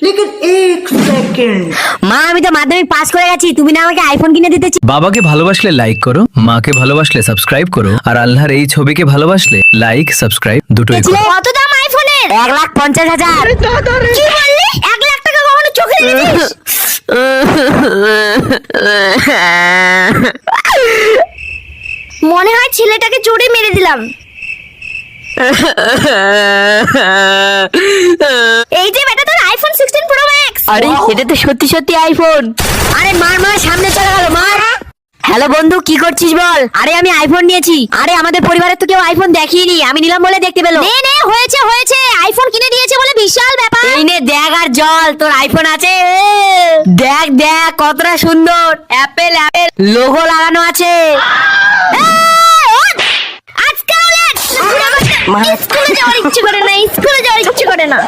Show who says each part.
Speaker 1: लेकिन एक सेकंड
Speaker 2: মা আমি তো মাধ্যমিক পাস করে গেছি, তুমি না আমাকে আইফোন কিনে দিতে
Speaker 3: বাবাকে ভালোবাসলে লাইক করো, মাকে ভালোবাসলে সাবস্ক্রাইব করো, আর আল্লাহর এই ছবিকে ভালোবাসলে লাইক সাবস্ক্রাইব দুটোই করো।
Speaker 2: কত দাম আইফোনের? 1,50,000। কি বললি? 1,00,000 টাকা কখনো চোখে দেখেছিস? মনে হয় ছেলেটাকে জোরে মেরে দিলাম। এই যে বেটা তোর আইফোন 16 প্রো ম্যাক্স। আরে এটা তো সত্যি সত্যি আইফোন। আরে মার মার, সামনে চলে গেল, মার। হ্যালো বন্ধু, কি করছিস বল? আরে আমি আইফোন নিয়েছি। আরে আমাদের পরিবারের তো কেউ আইফোন দেখিনি, আমি নিলাম বলে দেখতে পেলো। নে নে, হয়েছে হয়েছে, আইফোন কিনে দিয়েছে বলে বিশাল ব্যাপার। এই নে দেখ আর জল, তোর আইফোন আছে। দেখ দেখ কতটা সুন্দর, অ্যাপেল অ্যাপেল লোগো লাগানো আছে। স্কুলে যাওয়ার ইচ্ছে করে না, স্কুলে যাওয়ার ইচ্ছে করে না।